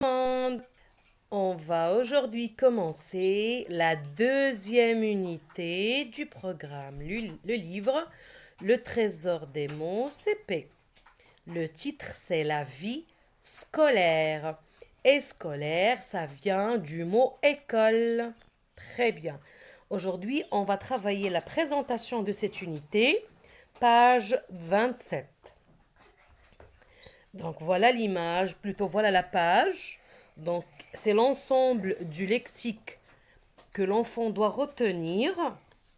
Monde. On va aujourd'hui commencer la deuxième unité du programme, le livre Le Trésor des mots CP. Le titre, c'est la vie scolaire. Et scolaire, ça vient du mot école. Très bien. Aujourd'hui, on va travailler la présentation de cette unité, page 27. Donc voilà l'image, plutôt voilà la page. Donc c'est l'ensemble du lexique que l'enfant doit retenir,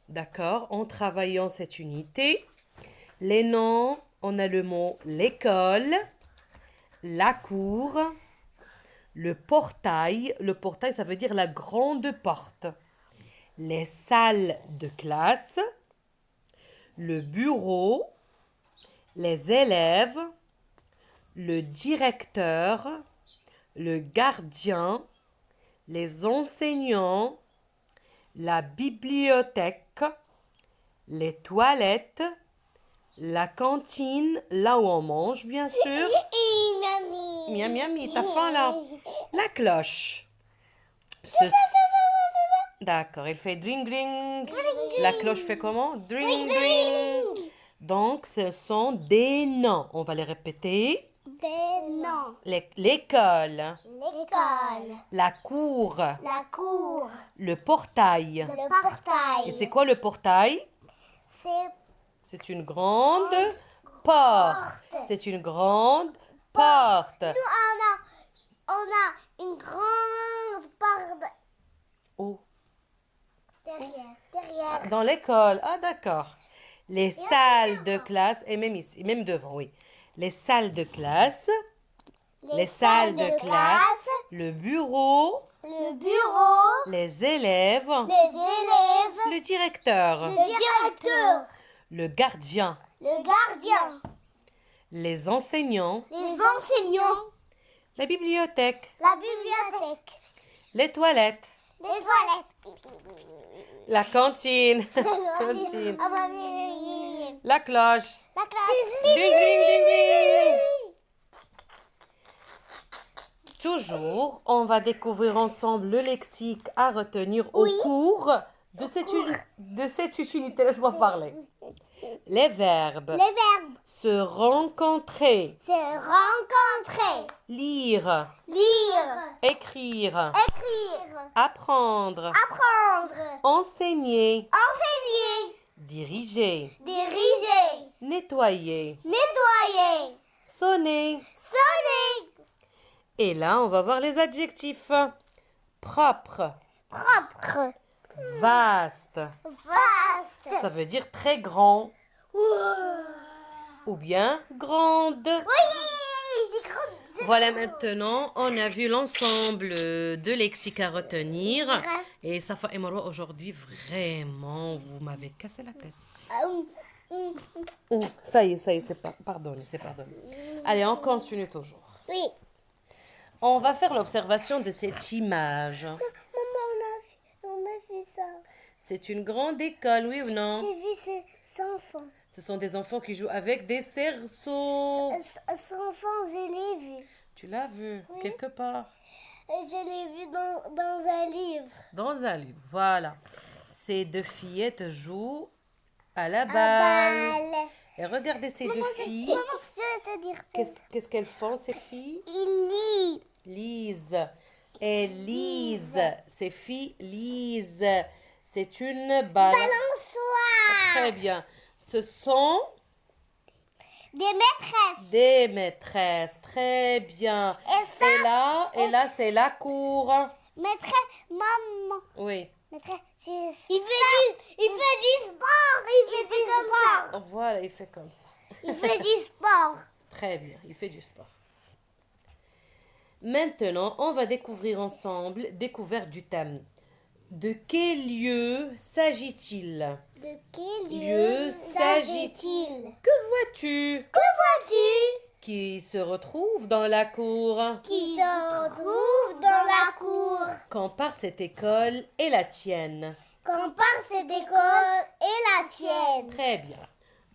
d'accord, en travaillant cette unité. Les noms, on a le mot l'école, la cour, le portail. Le portail, ça veut dire la grande porte. Les salles de classe, le bureau, les élèves, le directeur, le gardien, les enseignants, la bibliothèque, les toilettes, la cantine, là où on mange, bien sûr. Miam, miam, t'as faim là? La cloche. D'accord, il fait dring, dring. La cloche fait comment? Dring, dring. Donc, ce sont des noms. On va les répéter. Des noms. L'école, L'école. la cour, La cour. le portail. Le portail. Et c'est quoi le portail? C'est C'est une grande porte. C'est une grande porte. nous on a une grande porte Oh, derrière. dans l'école. Ah, d'accord. Les salles de classe, et même ici, même devant, oui. Les salles de classe, les salles de classe, le bureau, Le bureau. les élèves, Les élèves. le directeur, Le directeur. le gardien, Le gardien. les enseignants, Les enseignants. la bibliothèque, La bibliothèque. les toilettes, Les toilettes. la cantine, cantine, la cloche. La classe. Ding, ding, ding, ding. Toujours, on va découvrir ensemble le lexique à retenir au cours de cette unité. Laisse-moi parler. Les verbes. Les verbes. Se rencontrer, Se rencontrer. lire, Lire. écrire, Écrire. apprendre, Apprendre. enseigner, Enseigner. diriger, Diriger. nettoyer, Nettoyer. sonner. Sonner. Et là, on va voir les adjectifs. Propre, Propre. vaste, Vaste. ça veut dire très grand ou bien grande. Oui. C'est grand. Voilà, maintenant, on a vu l'ensemble de lexiques à retenir. Et Safa et Marwa, aujourd'hui, vraiment, vous m'avez cassé la tête. Oh, ça y est, c'est pardonné, c'est pardonné. Allez, on continue toujours. Oui. On va faire l'observation de cette image. Maman, on a vu ça. C'est une grande école, oui ou non? J'ai vu ces enfants. Ce sont des enfants qui jouent avec des cerceaux. Ces enfants, je l'ai vu. Tu l'as vu quelque part? Je l'ai vu dans un livre. Dans un livre, voilà. Ces deux fillettes jouent à la balle. Balle. Et regardez ces deux filles. Maman, je vais te dire ça. Qu'est-ce qu'elles font, ces filles? Il lit. Lisent. Elles lisent. Ces filles lisent. C'est une balle. Balançoire. Très bien. Ce sont Des maîtresses. des maîtresses. Très bien. Et ça, Et là, c'est la cour. maîtresse, maman. Oui. Maîtresse, il fait du sport. Il fait du sport. Voilà, il fait comme ça. Il fait du sport. Très bien, il fait du sport. Maintenant, on va découvrir ensemble, découverte du thème. De quel lieu s'agit-il? De quel Lieu lieu s'agit-il? s'agit-il? Que vois-tu? Que vois-tu? Qui se retrouve dans la cour? Qui se retrouve dans la cour. Compare cette école et la tienne. Compare cette école et la tienne. Très bien.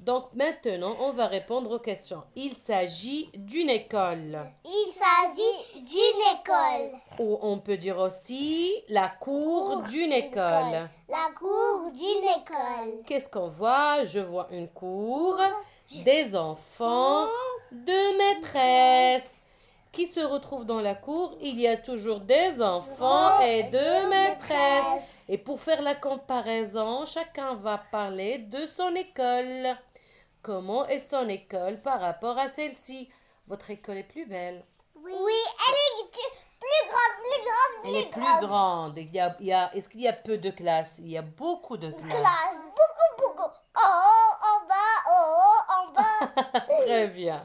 Donc maintenant, on va répondre aux questions. Il s'agit d'une école. Il s'agit d'une école. Ou on peut dire aussi la cour d'une école. La cour d'une école. Qu'est-ce qu'on voit? Je vois une cour, des enfants, deux maîtresses. Qui se retrouvent dans la cour? Il y a toujours des enfants et deux maîtresses. Et pour faire la comparaison, chacun va parler de son école. Comment est son école par rapport à celle-ci? Votre école est plus belle. Oui, elle est plus grande, Elle est plus grande. Est-ce qu'il y a peu de classes? Il y a beaucoup de classes. Classe, beaucoup. En bas, en bas. Très bien.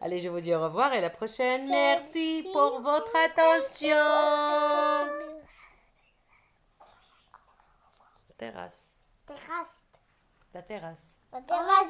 Allez, je vous dis au revoir et à la prochaine. Merci pour votre attention. Terrasse. Terrasse. La terrasse. La terrasse.